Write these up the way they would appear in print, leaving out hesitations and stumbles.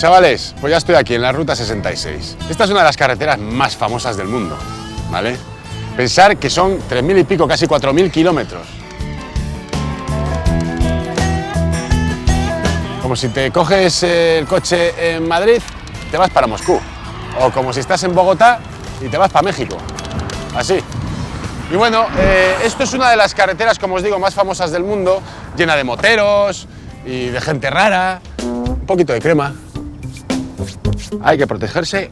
chavales, pues ya estoy aquí en la Ruta 66. Esta es una de las carreteras más famosas del mundo, ¿vale? Pensar que son 3.000 y pico, casi 4.000 kilómetros. Como si te coges el coche en Madrid, te vas para Moscú. O como si estás en Bogotá y te vas para México. Así. Y bueno, esto es una de las carreteras, como os digo, más famosas del mundo, llena de moteros y de gente rara. Un poquito de crema. Hay que protegerse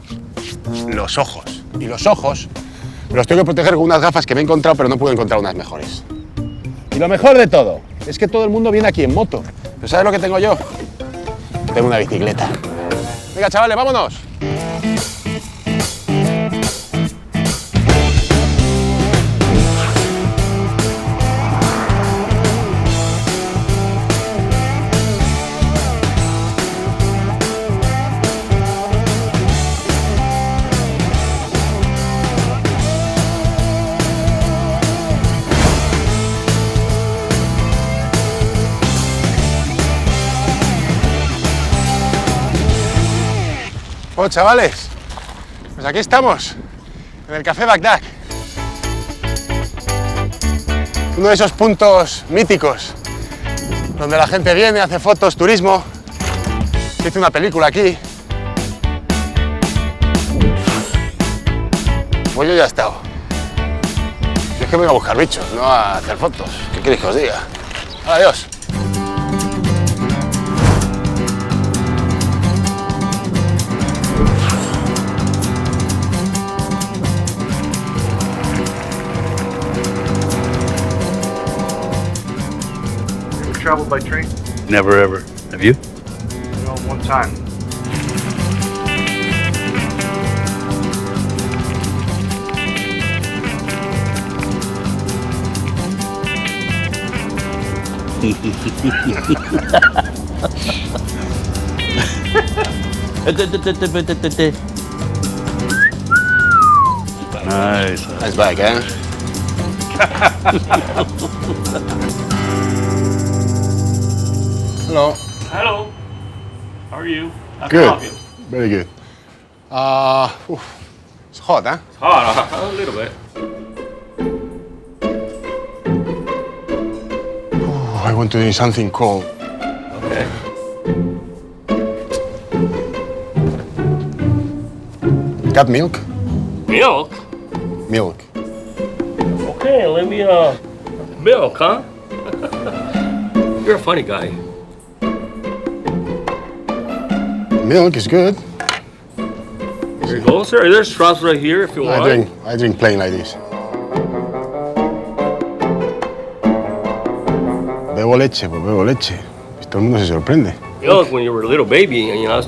los ojos. Y los ojos los tengo que proteger con unas gafas que me he encontrado, pero no puedo encontrar unas mejores. Y lo mejor de todo es que todo el mundo viene aquí en moto. ¿Pero sabes lo que tengo yo? Tengo una bicicleta. Venga, chavales, vámonos. Bueno, chavales, pues aquí estamos, en el Café Bagdad. Uno de esos puntos míticos, donde la gente viene, hace fotos, turismo. Se hizo una película aquí. Pues yo ya he estado. Yo es que vengo a buscar bichos, no a hacer fotos. ¿Qué queréis que os diga? Adiós. Traveled by train? Never ever. Have you? No, one time. Nice. Nice bike, eh? Hello. Hello. How are you? How can I Good. help you? Very good. It's hot, huh? It's hot, a little bit. I want to drink something cold. Okay. Got milk? Milk? Milk. Okay, let me, milk, huh? You're a funny guy. Milk is good. Here you go, sir. There's straws right here if you want. I drink plain like this. Bebo leche, pues bebo leche. Pues todo el mundo se sorprende. Milk when you were a little baby, and you know,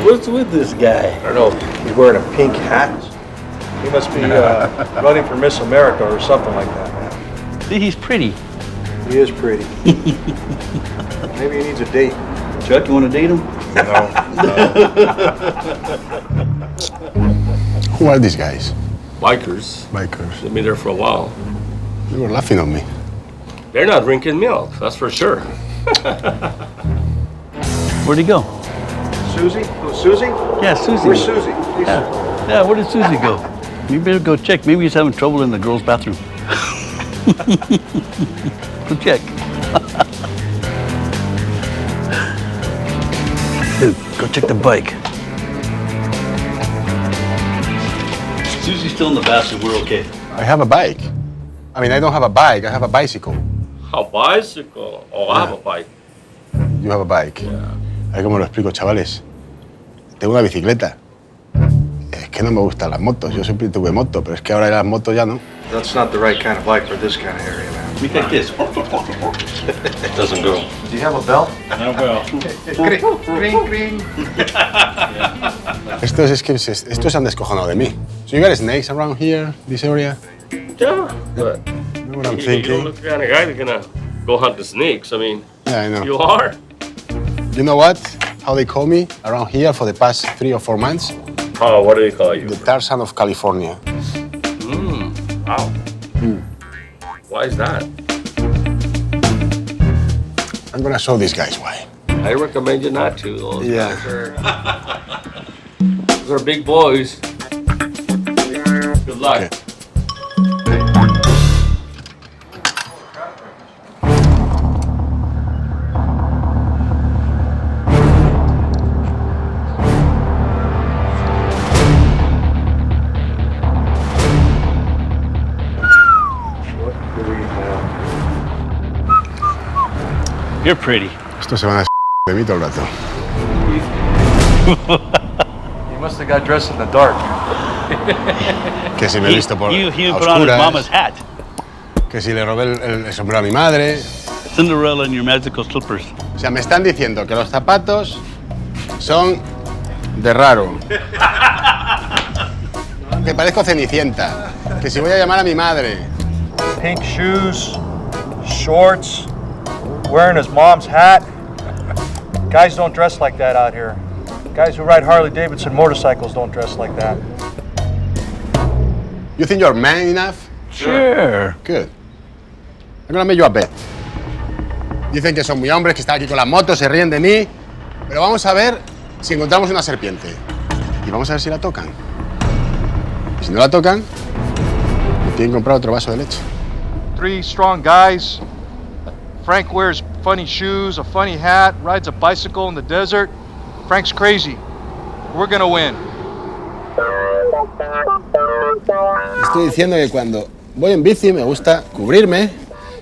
What's with this guy? I don't know. He's wearing a pink hat. He must be running for Miss America or something like that, man. See, he's pretty. He is pretty. Maybe he needs a date. Chuck, you want to date him? No. Who are these guys? bikers. Bikers. They've been there for a while. They were laughing at me. They're not drinking milk, that's for sure. Where'd he go? Susie? Oh, Susie? Yeah, Susie. Where's Susie? Please. Yeah, where did Susie go? You better go check. Maybe he's having trouble in the girls' bathroom. Go check. Dude, go check the bike. Susie's still in the bathroom. We're okay. I have a bike. I mean, I don't have a bike. I have a bicycle. A bicycle? Oh, I have a bike. You have a bike. Yeah. A ver cómo lo explico, chavales. Tengo una bicicleta. Es que no me gustan las motos. Yo siempre tuve moto, pero es que ahora las motos ya no. That's not the right kind of bike for this kind of area, man. We take this. It doesn't go. Do you have a bell? No, well. Green, green. Estos se han descojonado de mí. So you got snakes around here, this area? Yeah, but You know what I'm you don't thinking? look the kind of guy that's gonna go hunt the snakes. I mean, Yeah, I know. you are. You know what? How they call me around here for the past 3 or 4 months? Oh, what do they call you? The Tarzan of California. Wow. Why is that? I'm gonna show these guys why. I recommend you not to. Those Yeah. those are big boys. Good luck. Okay. You're pretty. Estos se van a de mí todo el rato. He must have got dressed in the dark. Que si me he visto por He a put on his mama's oscuras, hat. que si le robé el sombrero a mi madre. Cinderella in your magical slippers. O sea, me están diciendo que los zapatos son de raro. Que parezco Cenicienta. Que si voy a llamar a mi madre. Pink shoes, shorts, wearing his mom's hat. Guys don't dress like that out here. Guys who ride Harley-Davidson motorcycles don't dress like that. You think you're man enough? Sure. Good. I'm gonna make you a bet. Dicen que son muy hombres, que están aquí con las motos, se ríen de mí. Pero vamos a ver si encontramos una serpiente. Y vamos a ver si la tocan. Y si no la tocan, me tienen que comprar otro vaso de leche. 3 strong guys. Frank wears funny shoes, a funny hat, rides a bicycle in the desert. Frank's crazy. We're gonna win. Estoy diciendo que cuando voy en bici me gusta cubrirme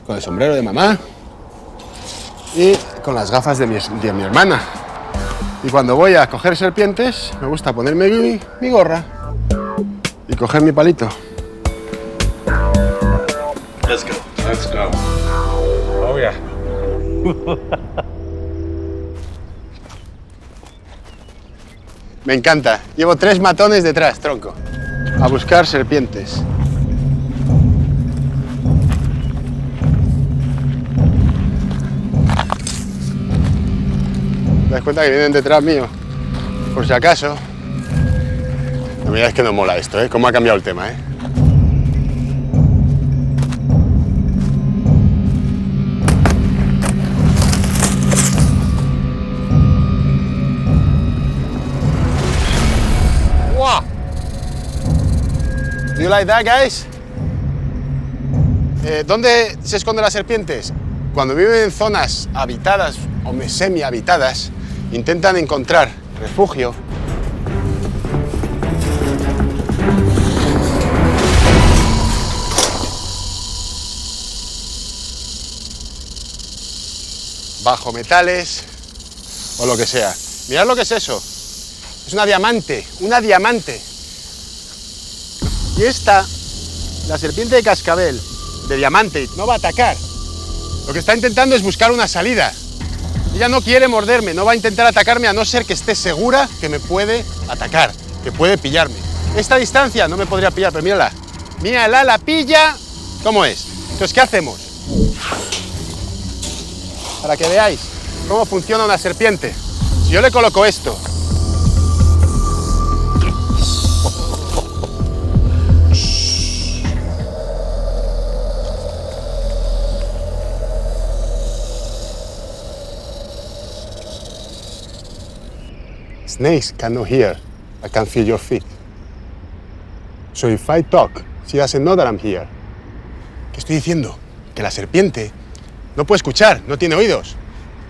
con el sombrero de mamá y con las gafas de mi hermana. Y cuando voy a coger serpientes me gusta ponerme mi gorra y coger mi palito. Let's go. Let's go. Oh yeah. Me encanta. Llevo 3 matones detrás, tronco, a buscar serpientes. ¿Te das cuenta que vienen detrás mío? Por si acaso. La verdad es que no mola esto, ¿eh? Cómo ha cambiado el tema, ¿eh? Wow. Do you like that, guys? ¿Dónde se esconden las serpientes? Cuando viven en zonas habitadas o semi-habitadas, intentan encontrar refugio bajo metales o lo que sea. Mirad lo que es eso. Es una diamante, una diamante. Y esta, la serpiente de cascabel, de diamante, no va a atacar. Lo que está intentando es buscar una salida. Ella no quiere morderme, no va a intentar atacarme a no ser que esté segura que me puede atacar, que puede pillarme. Esta distancia no me podría pillar, pero mírala. Mírala, la pilla. ¿Cómo es? Entonces, ¿qué hacemos? Para que veáis cómo funciona una serpiente. Si yo le coloco esto, snakes cannot hear. I can feel your feet. So if I talk, she doesn't know that I'm here. ¿Qué estoy diciendo? Que la serpiente no puede escuchar, no tiene oídos.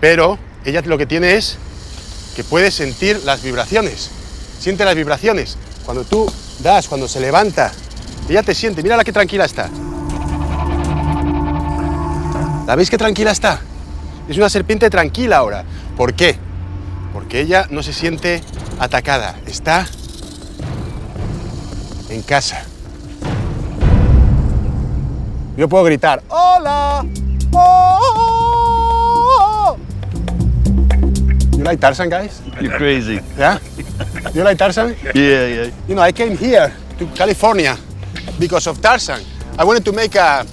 Pero ella lo que tiene es que puede sentir las vibraciones. Siente las vibraciones. Cuando tú das, cuando se levanta, ella te siente. Mírala qué tranquila está. ¿La veis qué tranquila está? Es una serpiente tranquila ahora. ¿Por qué? Porque ella no se siente atacada, está en casa. Yo puedo gritar, ¡hola! ¡Oh! You like Tarzan, guys? You're crazy. Yeah? You like Tarzan? Yeah, yeah. You know, I came here to California because of Tarzan. I wanted to make a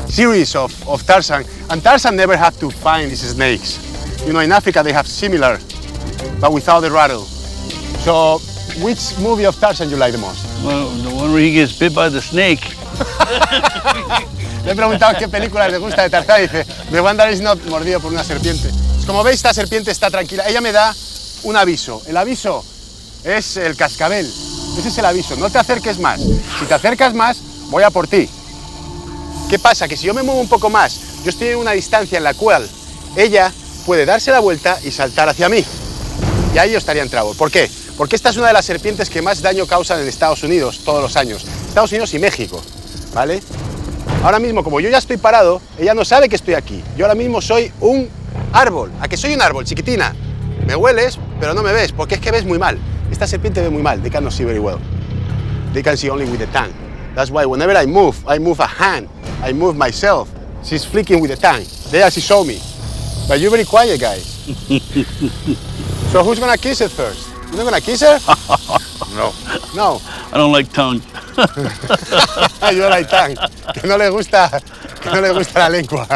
series of Tarzan, and Tarzan never had to find these snakes. You know, in Africa they have similar, but without the rattle. So, which movie of Tarzan you like the most? Well, the one where he gets bit by the snake. Le he preguntado qué películas le gusta de Tarzán y dice, The Wonder is Not, mordido por una serpiente. Como veis, esta serpiente está tranquila. Ella me da un aviso. El aviso es el cascabel. Ese es el aviso. No te acerques más. Si te acercas más, voy a por ti. ¿Qué pasa? Que si yo me muevo un poco más, yo estoy en una distancia en la cual ella puede darse la vuelta y saltar hacia mí. Y ahí yo estaría en trouble. ¿Por qué? Porque esta es una de las serpientes que más daño causan en Estados Unidos todos los años. Estados Unidos y México, ¿vale? Ahora mismo, como yo ya estoy parado, ella no sabe que estoy aquí. Yo ahora mismo soy un árbol. ¿A que soy un árbol, chiquitina? Me hueles, pero no me ves, porque es que ves muy mal. Esta serpiente ve muy mal. They cannot see very well. They can see only with the tongue. That's why whenever I move a hand. I move myself. She's flicking with the tongue. There she saw me. But you're very quiet, guys. So who's gonna kiss it first? You're not gonna kiss her? No. No. I don't like tongue. Yo like tongue. Que no le gusta la lengua.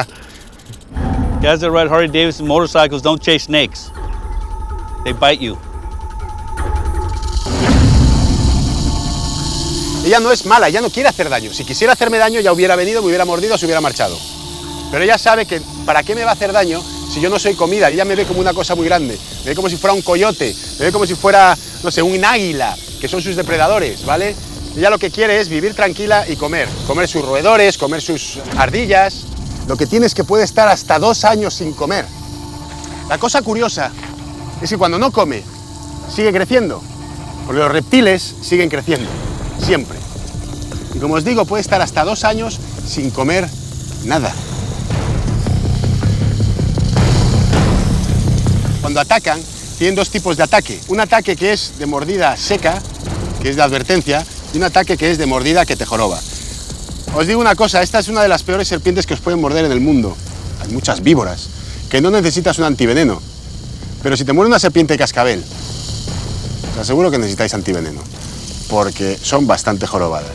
Guys that ride Harley Davidson motorcycles don't chase snakes. They bite you. Ella no es mala, ella no quiere hacer daño. Si quisiera hacerme daño ya hubiera venido, me hubiera mordido, se hubiera marchado. Pero ella sabe que ¿para qué me va a hacer daño si yo no soy comida? Ella me ve como una cosa muy grande. Me ve como si fuera un coyote, me ve como si fuera, no sé, un águila, que son sus depredadores, ¿vale? Ella lo que quiere es vivir tranquila y comer. Comer sus roedores, comer sus ardillas. Lo que tiene es que puede estar hasta 2 años sin comer. La cosa curiosa es que cuando no come, sigue creciendo. Porque los reptiles siguen creciendo, siempre. Y como os digo, puede estar hasta 2 años sin comer nada. Cuando atacan, tienen 2 tipos de ataque. Un ataque que es de mordida seca, que es de advertencia, y un ataque que es de mordida que te joroba. Os digo una cosa, esta es una de las peores serpientes que os pueden morder en el mundo. Hay muchas víboras, que no necesitas un antiveneno. Pero si te muerde una serpiente de cascabel, os aseguro que necesitáis antiveneno, porque son bastante jorobadas.